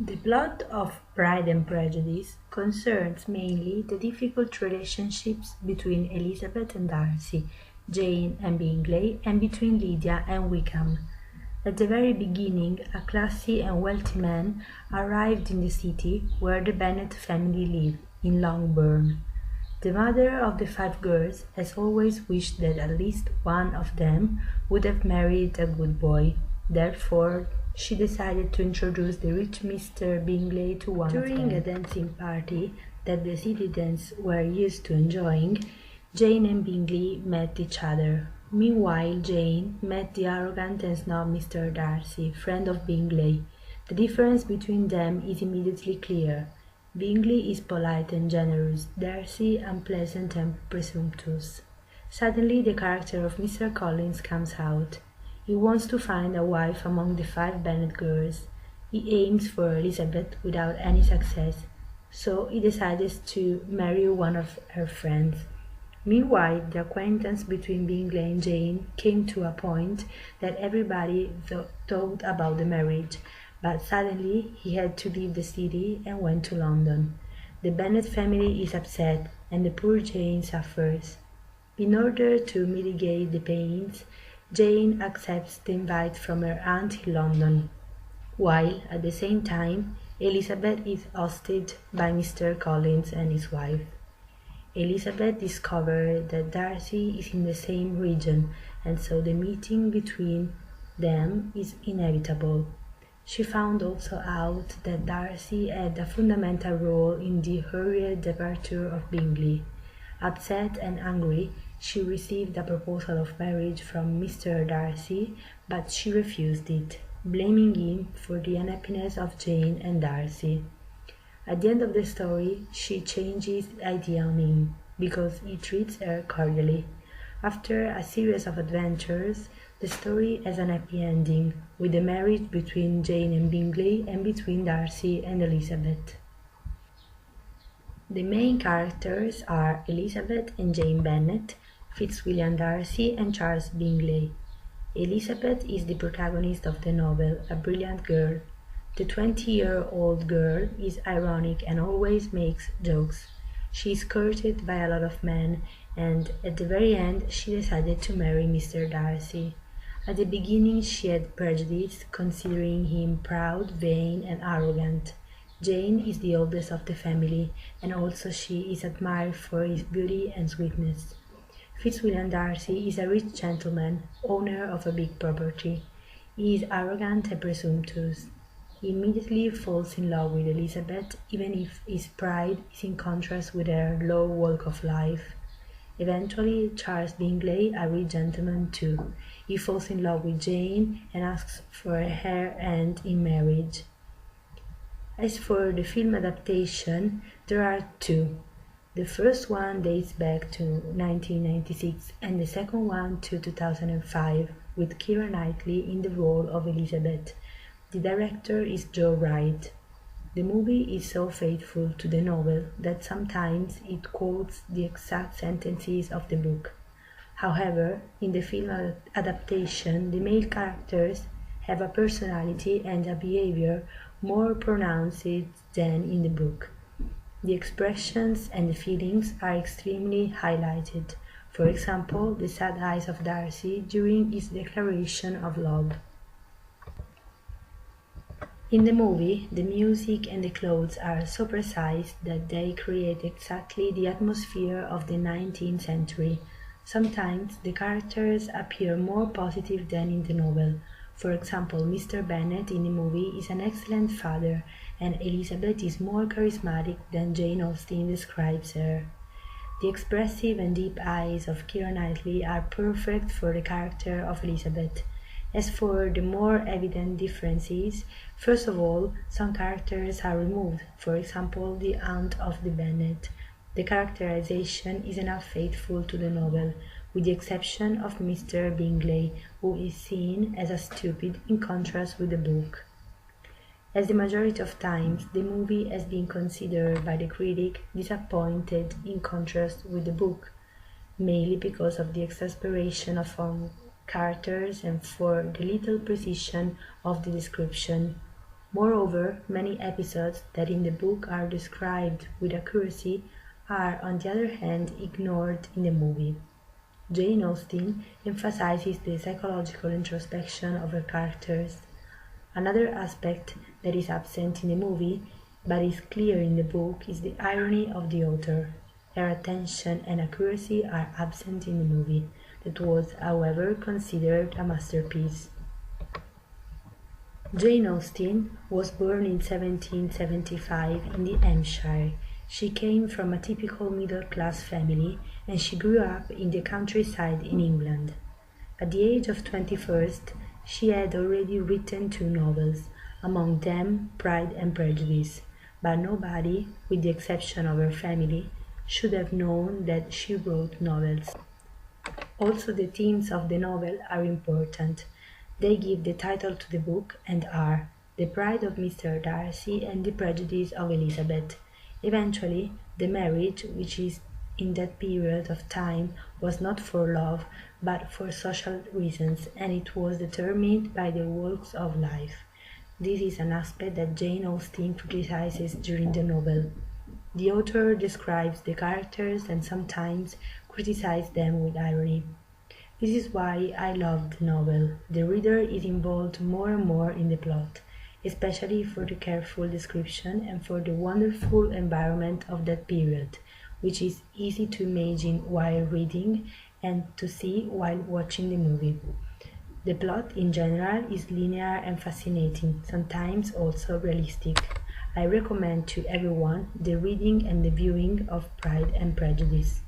The plot of Pride and Prejudice concerns mainly the difficult relationships between Elizabeth and Darcy, Jane and Bingley, and between Lydia and Wickham. At the very beginning, a classy and wealthy man arrived in the city where the Bennet family lived, in Longbourn. The mother of the five girls has always wished that at least one of them would have married a good boy. Therefore, she decided to introduce the rich Mr. Bingley to one of them. During a dancing party that the citizens were used to enjoying, Jane and Bingley met each other. Meanwhile, Jane met the arrogant and snob Mr. Darcy, friend of Bingley. The difference between them is immediately clear. Bingley is polite and generous, Darcy unpleasant and presumptuous. Suddenly the character of Mr. Collins comes out. He wants to find a wife among the five Bennet girls. He aims for Elizabeth without any success, so he decides to marry one of her friends. Meanwhile, the acquaintance between Bingley and Jane came to a point that everybody thought about the marriage, but suddenly he had to leave the city and went to London. The Bennet family is upset, and the poor Jane suffers. In order to mitigate the pains, Jane accepts the invite from her aunt in London, while at the same time Elizabeth is hosted by Mr. Collins and his wife. Elizabeth discovers that Darcy is in the same region, and so the meeting between them is inevitable. She found also out that Darcy had a fundamental role in the hurried departure of Bingley. Upset and angry, she received a proposal of marriage from Mr. Darcy, but she refused it, blaming him for the unhappiness of Jane and Darcy. At the end of the story, she changes idea on him, because he treats her cordially. After a series of adventures, the story has an happy ending, with the marriage between Jane and Bingley and between Darcy and Elizabeth. The main characters are Elizabeth and Jane Bennet, Fitzwilliam Darcy and Charles Bingley. Elizabeth is the protagonist of the novel, a brilliant girl. The 20-year-old girl is ironic and always makes jokes. She is courted by a lot of men, and at the very end she decided to marry Mr. Darcy. At the beginning she had prejudice, considering him proud, vain, and arrogant. Jane is the oldest of the family, and also she is admired for his beauty and sweetness. Fitzwilliam Darcy is a rich gentleman, owner of a big property. He is arrogant and presumptuous. He immediately falls in love with Elizabeth, even if his pride is in contrast with her low walk of life. Eventually, Charles Bingley, a rich gentleman too, he falls in love with Jane and asks for her hand in marriage. As for the film adaptation, there are two. The first one dates back to 1996 and the second one to 2005, with Keira Knightley in the role of Elizabeth. The director is Joe Wright. The movie is so faithful to the novel that sometimes it quotes the exact sentences of the book. However, in the film adaptation, the male characters have a personality and a behavior more pronounced than in the book. The expressions and the feelings are extremely highlighted. For example, the sad eyes of Darcy during his declaration of love. In the movie, the music and the clothes are so precise that they create exactly the atmosphere of the 19th century. Sometimes the characters appear more positive than in the novel. For example, Mr. Bennet in the movie is an excellent father, and Elizabeth is more charismatic than Jane Austen describes her. The expressive and deep eyes of Keira Knightley are perfect for the character of Elizabeth. As for the more evident differences, first of all, some characters are removed, for example, the aunt of the Bennet. The characterization is enough faithful to the novel, with the exception of Mr. Bingley, who is seen as a stupid in contrast with the book. As the majority of times, the movie has been considered by the critic disappointed in contrast with the book, mainly because of the exasperation of characters and for the little precision of the description. Moreover, many episodes that in the book are described with accuracy are, on the other hand, ignored in the movie. Jane Austen emphasizes the psychological introspection of her characters. Another aspect that is absent in the movie, but is clear in the book, is the irony of the author. Her attention and accuracy are absent in the movie, that was, however, considered a masterpiece. Jane Austen was born in 1775 in the Hampshire. She came from a typical middle-class family and she grew up in the countryside in England. At the age of 21, she had already written 2 novels, among them Pride and Prejudice, but nobody, with the exception of her family, should have known that she wrote novels. Also, the themes of the novel are important. They give the title to the book and are The Pride of Mr. Darcy and The Prejudice of Elizabeth. Eventually, the marriage, which is in that period of time, was not for love, but for social reasons, and it was determined by the walks of life. This is an aspect that Jane Austen criticizes during the novel. The author describes the characters and sometimes criticizes them with irony. This is why I love the novel. The reader is involved more and more in the plot, especially for the careful description and for the wonderful environment of that period, which is easy to imagine while reading and to see while watching the movie. The plot in general is linear and fascinating, sometimes also realistic. I recommend to everyone the reading and the viewing of Pride and Prejudice.